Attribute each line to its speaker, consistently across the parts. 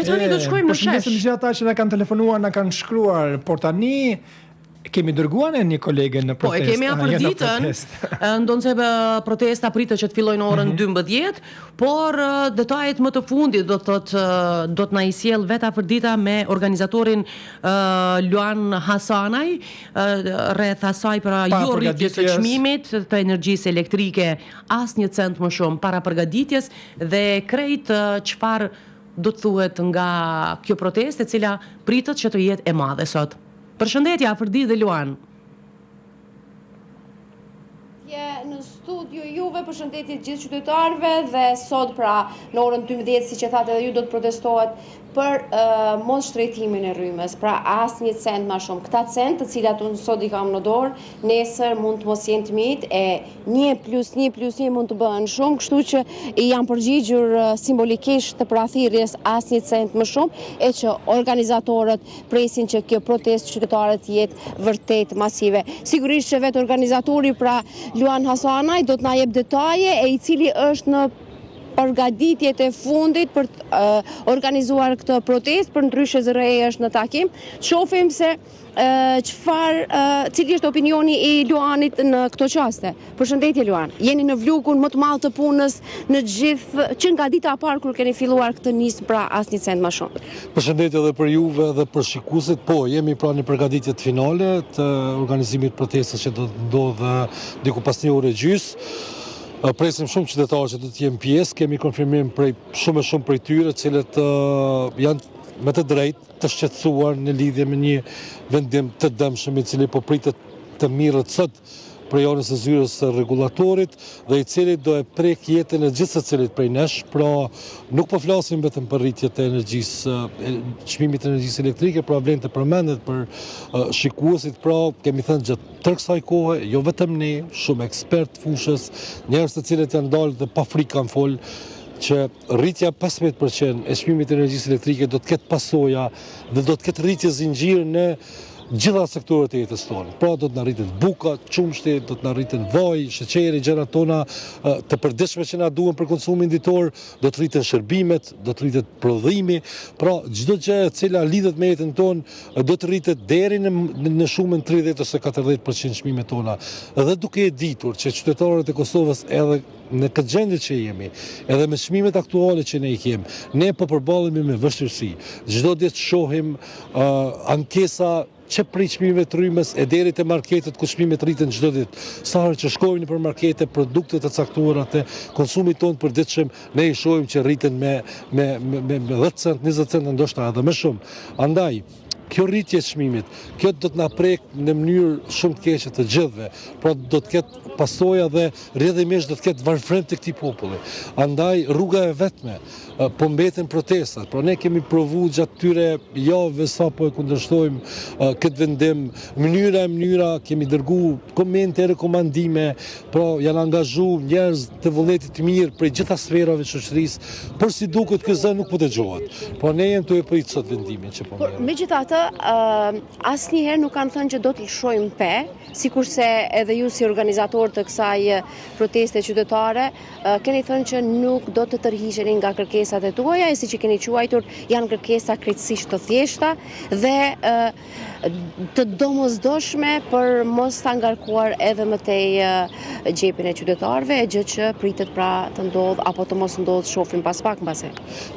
Speaker 1: tani do të shkojmë në shesh.
Speaker 2: Përshëndesim gjithë ata që na kanë telefonuar, na kanë shkruar, por tani kemi dërguar një kolege në protestë.
Speaker 1: Po, e kemi apërditën, ndonse protesta pritet që të fillojnë orën 12, por detajet më të fundit do të na i sjell vetë apërdita me organizatorin Luan Hasanaj rreth asaj pra jo rritjes së çmimit të energjisë elektrike asnjë cent më shumë para përgatitjes dhe krejt çfarë do të thuhet nga kjo protestë e cila pritet që të jetë e madhe sot. Përshëndetje, Afërdi dhe Luan.
Speaker 3: Në studio juve, përshëndetje gjithë qytetarëve dhe sot pra në orën 12, si që thatë edhe ju, do të protestohet për mos shtrejtimin e rrymës, pra asnjë cent më shumë. Këta cent, të cilat unë sot i kam në dorë, nesër mund të mos jenë të mitë, e 1+1+1 mund të bëhen shumë, kështu që i janë përgjigjur simbolikisht të prathirjes asnjë cent më shumë, e që organizatorët presin që kjo protestë qytetare të jetë vërtet masive. Sigurisht që vetë organizatori, pra Luan Hasanaj, do të na jep detaje e i cili është në përgatitjet e fundit për të organizuar këtë protestë, për ndryshe zërej është në takim. Shohim se cili është opinioni i Luanit në këto qaste. Përshëndetje Luan, jeni në vlukun më të madh të punës në gjithë që nga dita e parë kur keni filluar këtë nismë pra asnjë cent më shumë.
Speaker 4: Përshëndetje edhe për juve dhe për shikuesit. Po, jemi pra në përgatitjet finale të organizimit protestës që do të ndodhë diku pas 1 ore gjys. Presim shumë qytetarë që do të jenë pjesë, kemi konfirmim prej shumë e shumë prej tyre, cilët janë me të drejtë të shqetësuar në lidhje me një vendim të dëmshëm i cili po pritet të mirët sot prej anës së zyrës së rregullatorit dhe i cili do e prek jetën e gjithë secilit prej nesh, pra nuk po flasim vetëm për rritjet e energjisë, çmimit të energjisë elektrike, pra vlen të përmendet për shikuesit, pra kemi thënë gjatë tërë kësaj kohe, jo vetëm ne, shumë ekspert fushës, njerëz të cilët janë dalë dhe pa frikë kanë folë që rritja 15% e çmimit të energjisë elektrike do të ketë pasoja dhe do të ketë rritje zinxhir në gjitha sektorët e jetës tonë. Pra do të na rriten buka, qumshti, do të na rriten vaj, sheqeri, gjërat tona të përditshme që na duhen për konsumin ditor, do të rriten shërbimet, do të rritet prodhimi, pra çdo gjë e cila lidhet me jetën tonë do të rritet deri në shumën 30 ose 40% çmimet tona. Dhe duke e ditur që qytetarët e Kosovës edhe në këtë gjendje që jemi, edhe me çmimet aktuale që ne i kemi, ne po përballemi me vështirësi. Çdo ditë shohim ankesa që prej çmimeve të rrymës e deri te marketet ku çmimet rriten çdo ditë. Sa herë që shkojmë nëpër markete, produktet e caktuara të konsumit tonë përditshëm, ne i shohim që rriten me 10 cent, 20 cent, ndoshta edhe më shumë. Andaj kjo rritje e çmimit, kjo do të na prek në mënyrë shumë të keqe të gjithëve, pra do të ketë pasoja dhe rrjedhimisht do të ketë varfërim të këtij populli. Andaj rruga e vetme po mbeten protestat, pra ne kemi provu gjatë tyre javëve sa po e kundërshtojmë këtë vendim, mënyra, kemi dërgu komente, rekomandime, pra janë angazhu njerëz të vullnetit të mirë prej gjitha sferave të shoqërisë, por si duket ky zë nuk po dëgjohet. Po ne jemi të e prit sot vendimin që po merrem.
Speaker 3: Megjithatë, asnjëherë nuk kanë thënë që do të lëshojmë pe, sikurse edhe ju si organizator të kësaj proteste qytetare, keni thënë që nuk do të tërhiqeni nga kërkesat e tuaja, e siç i keni quajtur, janë kërkesa krejtësisht të thjeshta dhe të domosdoshme për mos ta ngarkuar edhe më tej gjepin e qytetarëve, e gjë që pritet pra të ndodhë apo të mos ndodhë, shohim pas pak mbase.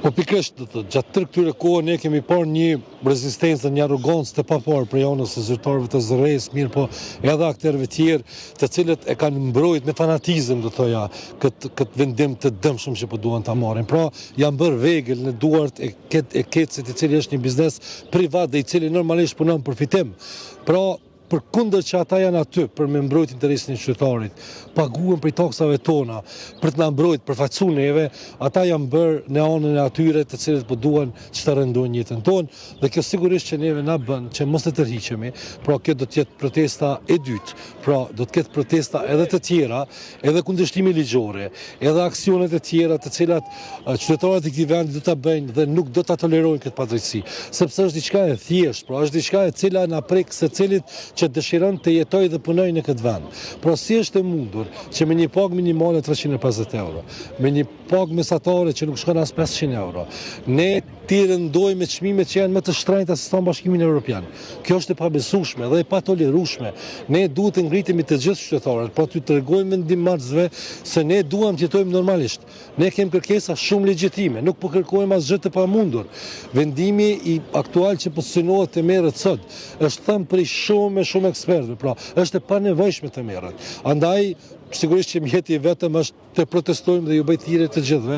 Speaker 4: Po pikërisht gjatë tërë këtyre kohë ne kemi parë një rezistencë, një arrogancë të paparë prej anës së zyrtarëve të zërejës, mirë po edhe aktorëve tjerë, të cilët e kanë mbrojtur me fanatizëm, do thoja, këtë vendim të dëmshëm që po duan ta marrin. Pra janë bërë vegël në duart e kecit, i cili është një biznes privat dhe i cili normalisht punon për fitim. Pra përkundër që ata janë aty për me mbrojt interesin e qytetarit, paguhen prej taksave tona për të na mbrojt përfaqësu neve, ata janë bërë në anën e atyre të cilët po duan që të rëndojnë jetën tonë, dhe kjo sigurisht që neve na bën që mos të tërhiqemi, pra kjo do të jetë protesta e dytë, pra do të ketë protesta edhe të tjera, edhe kundërshtime ligjore, edhe aksionet e tjera të cilat qytetarët e këtij vendi do ta bëjnë dhe nuk do ta tolerojnë këtë padrejtësi, sepse është diçka e thjeshtë, pra është diçka e cila na prek secelit që dëshiron të jetoj dhe punoj në këtë vend. Pra si është e mundur që me një pagë minimale 350 euro, me një pagë mesatare që nuk shkon as 500 euro, ne ti rëndojmë me çmimet që janë më të shtrenjta se sa Bashkimin Evropian. Kjo është e pabesueshme dhe e patolerueshme. Ne duhet të ngritemi të gjithë qytetarët, pra t'ju tregojmë vendimmarrësve se ne duam të jetojmë normalisht. Ne kemi kërkesa shumë legjitime, nuk po kërkojmë asgjë të pamundur. Vendimi i aktual që po synohet të merret sot është thënë për shumë ekspertëve, pra është e panevojshme të merret. Andaj sigurisht që mjeti vetëm është të protestojmë dhe ju bëj thirrje të gjithëve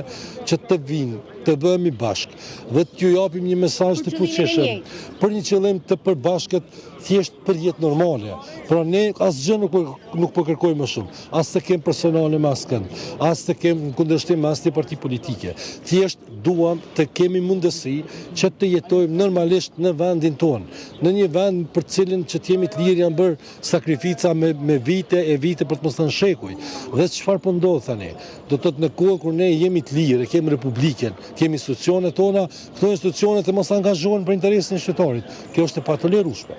Speaker 4: që të vinë, të bëhemi bashkë dhe t'ju japim një mesazh të fuqishëm për një qëllim të përbashkët, thjesht për jetë normale. Pra ne asgjë nuk po kërkojmë më shumë, as të kem personale me askën, as të kem kundërshtim me asnjë parti politike. Thjesht duam të kemi mundësi që të jetojmë normalisht në vendin tonë, në një vend për cilin që të jemi të lirë janë bërë sakrifica me vite e vite për të mos thënë shekuj. Dhe çfarë po ndodh tani? Do të thotë në kohë kur ne jemi të lirë, kemi republikën, kemi institucionet tona, këto institucionet të mos angazhohen për interesin e qytetarit. Kjo është e patolerueshme.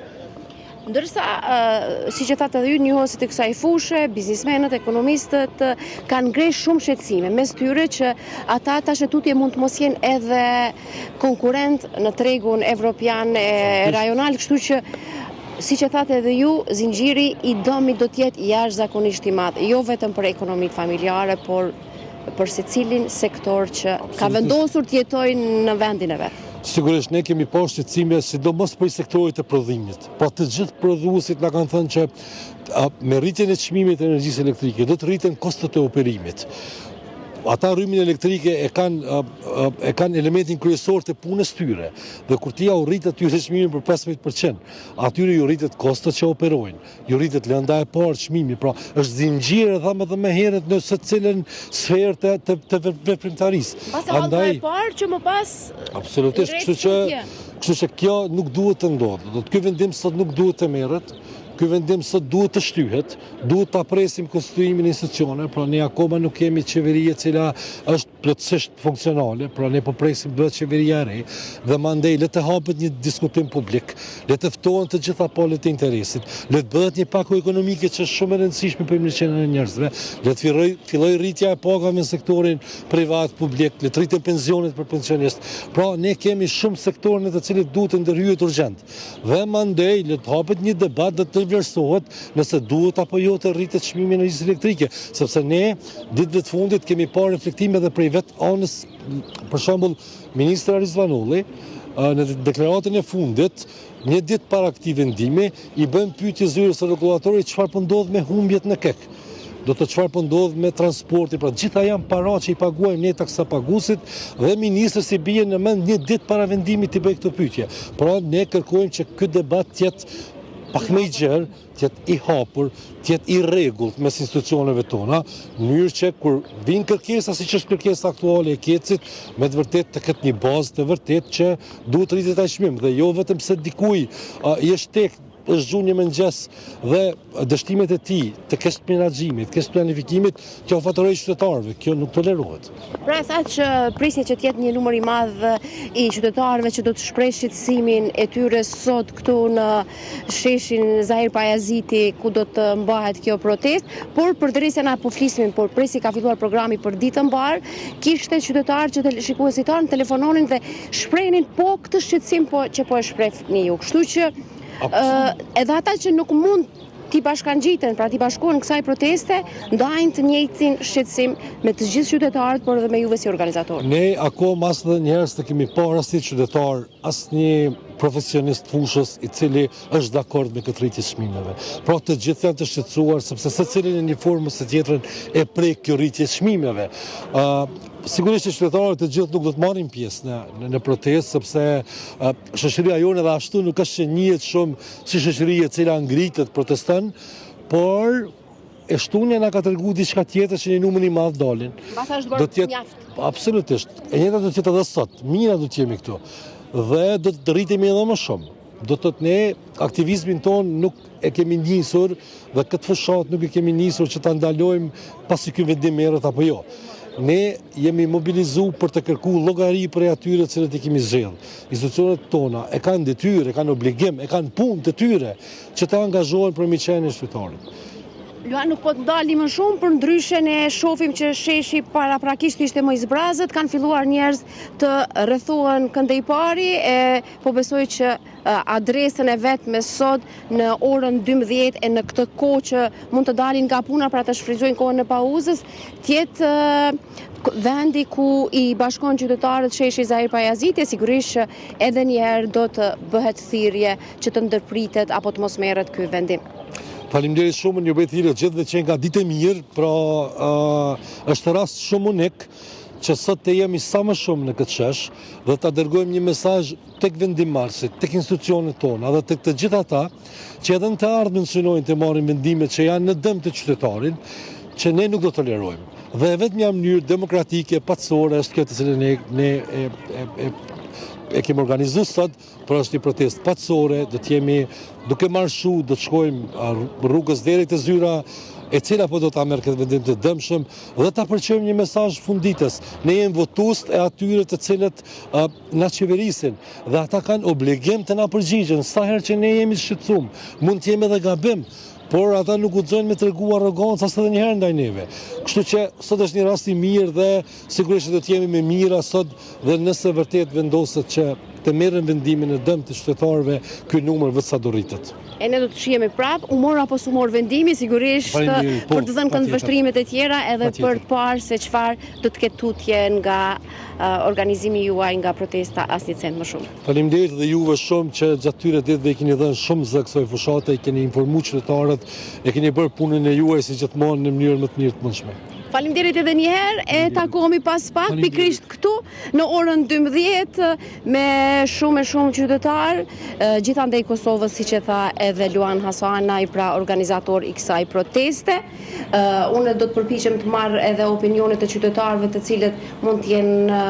Speaker 3: Ndërsa, si që thatë edhe ju, njohësit e kësaj fushë, biznismenët, ekonomistët, kanë ngresh shumë shqetësime, mes tyre që ata tash e tutje mund të mos jenë edhe konkurent në tregun evropian e rajonal, kështu që si që thatë edhe ju, zinxhiri i dëmit do t'jetë jashtëzakonisht i madh, jo vetëm për ekonomitë familjare, por për secilin sektor që ka vendosur të jetojnë në vendin e vet.
Speaker 4: Sigurisht ne kemi pasur shqetësime sidomos për sektorit të prodhimit. Po të gjithë prodhuesit na kanë thënë që me rritjen e çmimit të energjisë elektrike do të rriten kostot e operimit. Ata rrymin elektrike e kanë elementin kryesor të punës tyre. Dhe kur ti ja u rritet atyre çmimin për 15%, atyre ju rritet kostot që operojnë, ju rritet lënda e parë çmimi, pra është zinxhir edhe më herët në secilën sferë të veprimtarisë.
Speaker 3: Andaj e parë që më pas
Speaker 4: absolutisht, kështu që kjo nuk duhet të ndodhë. Do të ky vendim sot nuk duhet të merret. Ky vendim sot duhet të shtyhet, duhet ta presim konstituimin e institucioneve, pra ne akoma nuk kemi qeveri e cila është plotësisht funksionale, pra ne po presim bëhet qeveria e re dhe mandej le të hapet një diskutim publik, le të ftohen të gjitha palët e interesit, le të bëhet një pako ekonomike që është shumë e rëndësishme për mirëqenien e njerëzve, le të filloj rritja e pagave në sektorin privat publik, le të rriten pensionet për pensionistë. Pra ne kemi shumë sektore në të cilit duhet të ndërhyjet urgjent. Dhe mandej le të hapet një debat dhe të vlerësohet nëse duhet apo jo të rritet çmimi i energjisë elektrike, sepse ne ditëve të fundit kemi parë reflektime edhe prej vetë anës, për shembull, ministri Rizvanulli në deklaratën e fundit, një ditë para këtij vendimi, i bën pyetje zyrës së rregullatorit çfarë po ndodh me humbjet në KEK. Do të çfarë po ndodh me transportin, pra gjitha janë para që i paguajmë ne taksapaguesit dhe ministri si bie në mend një ditë para vendimit të bëjë këtë pyetje. Pra ne kërkojmë që ky debat të jetë pak më i gjerë, të jetë i hapur, të jetë i rregullt mes institucioneve tona, në mënyrë që kur vinë kërkesa siç është kërkesa aktuale e KEC-it, me të vërtetë të ketë një bazë të vërtetë që duhet rritet ai çmim dhe jo vetëm se dikuj i është tek është gjunë një mëngjes dhe dështimet e tij të kesh menaxhimit, të kesh planifikimit, që u faturoj qytetarëve, kjo nuk tolerohet.
Speaker 3: Pra e thatë që prisni që të jetë një numër i madh i qytetarëve që do të shpreh shqetësimin e tyre sot këtu në sheshin Zahir Pajaziti, ku do të mbahet kjo protestë, por përderisa na po flisnim, por presi ka filluar programi për ditën mbar, kishte qytetarë që shikuesit tanë telefononin dhe shprehin po këtë shqetësim që po e shprehni ju. Kështu që edhe ata që nuk mund t'i bashkangjiten, pra t'i bashkohen kësaj proteste, ndajnë të njëjtin shqetësim me të gjithë qytetarët, por edhe me juve si organizatorë.
Speaker 4: Ne akoma as dhe njerëz të kemi parë asnjë qytetar, asnjë profesionist fushës i cili është dakord me këtë rritje çmimeve. Pra të gjithë janë të shqetësuar sepse secili në një formë ose tjetrën e prek kjo rritje çmimeve. Sigurisht që qytetarët të gjithë nuk do të marrin pjesë në protestë, sepse shoqëria jonë edhe ashtu nuk është që njihet shumë si shoqëria e cila ngritet proteston, por e shtunja na ka treguar diçka tjetër që një numër i madh dalin.
Speaker 3: Do të jetë mjaft.
Speaker 4: Absolutisht. E njëjta do të jetë edhe sot. Mina do të jemi këtu. Dhe do të rritemi edhe më shumë. Do të thotë ne aktivizmin ton nuk e kemi nisur dhe këtë fushat nuk e kemi nisur që ta ndalojmë pasi ky vendim merret apo jo. ne jemi mobilizu për të kërku llogari për atyre cilët i kemi zgjedhur. Institucionet tona e kanë detyrë, e kanë obligim, e kanë punë të tyre që të angazhohen për miqenin e shqiptarit.
Speaker 3: Luan, nuk po të ndalim më shumë, për ndryshe ne shohim që sheshi paraprakisht ishte më i zbrazët, kanë filluar njerëz të rrethohen këndëjpari, po besoj që adresën e vetme sot në orën 12 e në këtë kohë që mund të dalin nga puna pra të shfrytëzojnë kohën në pauzës, tjetë vendi ku i bashkon qytetarët sheshi Zahir Pajaziti, sigurisht që edhe njerë do të bëhet thirrje që të ndërpritet apo të mos merret ky vendim.
Speaker 4: Faleminderit shumë, ju bëj thirrje gjithëve që nga ditë e mirë, pra është rast shumë unik që sot të jemi sa më shumë në këtë shesh dhe ta dërgojmë një mesazh tek vendimmarrësit, tek institucionet tona dhe tek të gjithë ata që edhe në të ardhmen synojnë të marrin vendime që janë në dëm të qytetarit, që ne nuk do të tolerojmë. Dhe vetëm mënyrë demokratike, paçore është kjo të cilën e kemi organizuar sot, por është një protestë paçore, do të jemi duke marshu, do të shkojmë rrugës deri te zyra, e cila po do ta merr këtë vendim të dëmshëm dhe ta përqejmë një mesazh funditës. Ne jemi votues e atyre të cilët na qeverisin dhe ata kanë obligim të na përgjigjen sa herë që ne jemi shqetësuar. Mund të jemi edhe gabim, por ata nuk guxojnë me tregu arrogancë as edhe një herë ndaj neve. Kështu që sot është një rast i mirë dhe sigurisht do të jemi me mira sot dhe nëse vërtet vendoset që të merren vendimin e dëm të qytetarëve, ky numër vetë sa do rritet.
Speaker 3: E ne do të shihemi prap, u mor apo s'u mor vendimi, sigurisht për të dhënë këndvështrimet e tjera edhe për të parë se çfarë do të ketë tutje nga organizimi juaj nga protesta asnjë cent më shumë.
Speaker 4: Faleminderit dhe juve shumë që gjatë këtyre ditëve i keni dhënë shumë zë kësaj fushate, i keni informuar qytetarët, e keni bërë punën e juaj si gjithmonë në mënyrën më të mirë të mundshme.
Speaker 3: Faleminderit edhe një herë, e takohemi pas pak pikërisht këtu në orën 12 me shumë qytetar, gjithandej Kosovës, siç e tha edhe Luan Hasanaj, pra organizator i kësaj proteste. Unë do të përpiqem të marr edhe opinionet e qytetarëve të cilët mund të jenë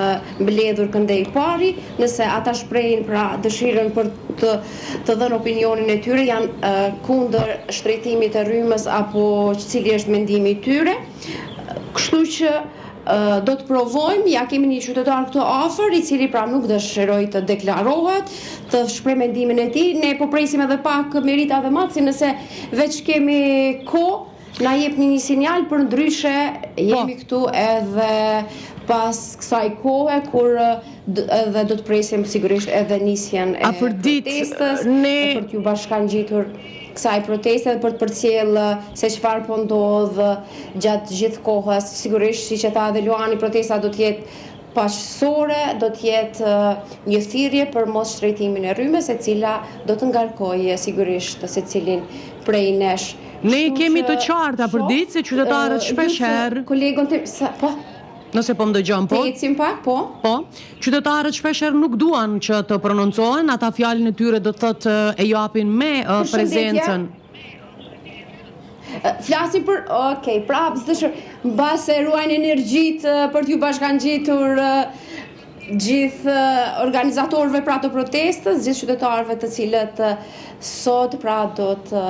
Speaker 3: mbledhur këndëjpari, nëse ata shprehin pra dëshirën për të dhënë opinionin e tyre, janë kundër shtrejtimit të rrymës apo cili është mendimi i tyre. Kështu që do të provojmë, ja kemi një qytetar këtu afër, i cili pra nuk dëshiroi të deklarohet, të shpreh mendimin e tij. Ne po presim edhe pak Merita dhe Maci, nëse veç kemi kohë, na jepni një sinjal, për ndryshe jemi këtu edhe pas kësaj kohe, kur edhe do të presim sigurisht edhe nisjen e protestës, për t'ju bashkangjitur kësaj proteste dhe për të përcjellë se çfarë po ndodh gjatë gjithë kohës. Sigurisht, siç e tha edhe Luani, protesta do të jetë paqësore, do të jetë një thirrje për mos shtrejtimin e rrymës, e cila do të ngarkojë sigurisht secilin prej nesh.
Speaker 1: Ne kemi të qarta për ditë se qytetarët shpeshherë,
Speaker 3: kolegon tim, po.
Speaker 1: Nëse po më dëgjon, po.
Speaker 3: Të ecim pak, po.
Speaker 1: Po, qytetarët shpeshherë nuk duan që të prononcohen, ata fjalën e tyre do të thotë e japin me prezencën.
Speaker 3: Flasim për, prap, mbase ruajnë energjitë për t'ju bashkangjitur gjithë organizatorëve pra të protestës, gjithë qytetarëve të cilët sot pra do të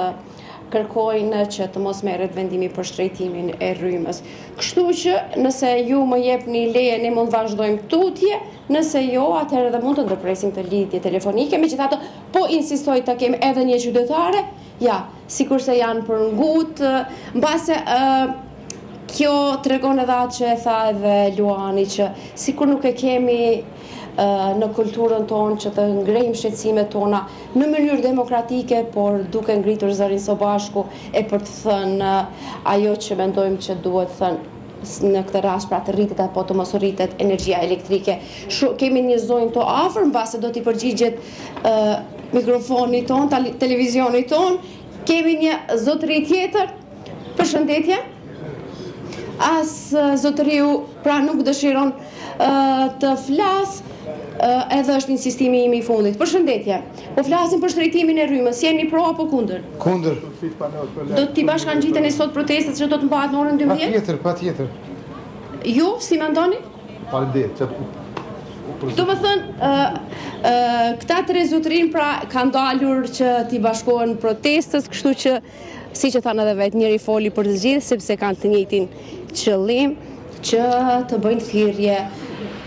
Speaker 3: kërkojnë që të mos merret vendimi për shtrejtimin e rrymës. Kështu që nëse ju më jepni leje, ne mund vazhdojmë tutje, nëse jo, atëherë edhe mund të ndërpresim të lidhje telefonike. Megjithatë, po insistoj të kem edhe një qytetare, ja, sikurse janë për ngut, mbase kjo tregon edhe atë që e tha edhe Luani, që sikur nuk e kemi në kulturën tonë që të ngrejmë shqetësimet tona në mënyrë demokratike, por duke ngritur zërin së bashku e për të thënë ajo që mendojmë që duhet thënë në këtë rast, pra të rritet apo të mos rritet energjia elektrike. Kemi një zonjë të afër, mbase do t'i përgjigjet mikrofoni ton, televizioni ton. Kemi një zotëri tjetër. Përshëndetje. As zotëriu pra nuk dëshiron të flas, edhe është insistimi im i fundit. Përshëndetje. Po flasim për shtrejtimin e rrymës. Jeni pro apo kundër?
Speaker 5: Kundër.
Speaker 3: Do t'i bashkangjiteni sot protestat që do të mbahet në orën 12?
Speaker 5: Patjetër.
Speaker 3: Ju si mendoni?
Speaker 5: Faleminderit.
Speaker 3: Do të thënë, këta tre zotërin pra kanë dalur që t'i bashkohen protestës, kështu që siç e thanë edhe vetë, njëri foli për të gjithë sepse kanë të njëjtin qëllim. që të bëjnë thirrje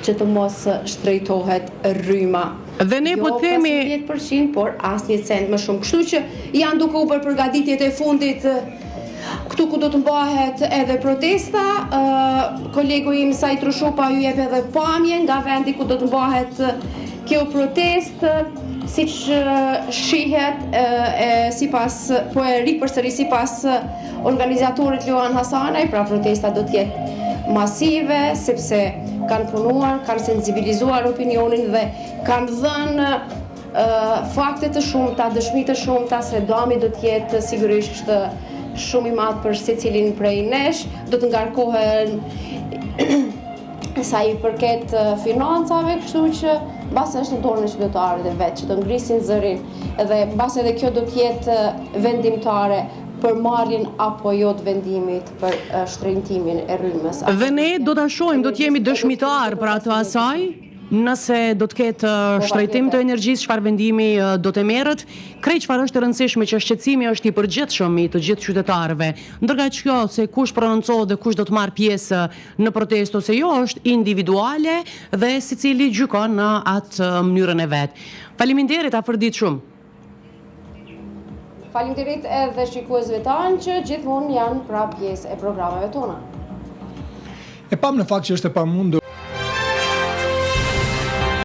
Speaker 3: që të mos shtrejtohet rryma.
Speaker 1: Dhe ne po themi
Speaker 3: 15%, por asnjë cent më shumë. Kështu që janë duke u bërë përgatitjet e fundit këtu ku do të mbahet edhe protesta. Kolegu im Sajt Rushopa ju jep edhe pamje nga vendi ku do të mbahet kjo protestë, siç shihet po e ripërsëri sipas organizatorit Luan Hasanaj, pra protesta do të jetë masive sepse kanë punuar, kanë sensibilizuar opinionin dhe kanë dhënë fakte të shumta, dëshmi të shumta se dëmi do të jetë sigurisht shumë i madh për secilin prej nesh, do të ngarkohen sa i përket financave, kështu që mbas është në dorën e qytetarëve vetë që të ngrisin zërin dhe mbas edhe kjo do të jetë vendimtare për marrjen apo jo të vendimit për shtrëngtimin e rrymës.
Speaker 1: Dhe ne do ta shohim, do të jemi dëshmitar për atë asaj, nëse do të ketë shtrejtim të energjisë, çfarë vendimi do të merret, krejt çfarë është e rëndësishme që shqetësimi është i përgjithshëm i të gjithë qytetarëve. Ndërkaq kjo se kush prononcohet dhe kush do të marrë pjesë në protestë ose jo është individuale dhe secili gjykon në atë mënyrën e vet. Faleminderit, afërdit shumë.
Speaker 3: Faleminderit edhe shikuesve tanë që gjithmonë janë pra pjesë e programeve tona.
Speaker 2: E pam në fakt që është e pamundur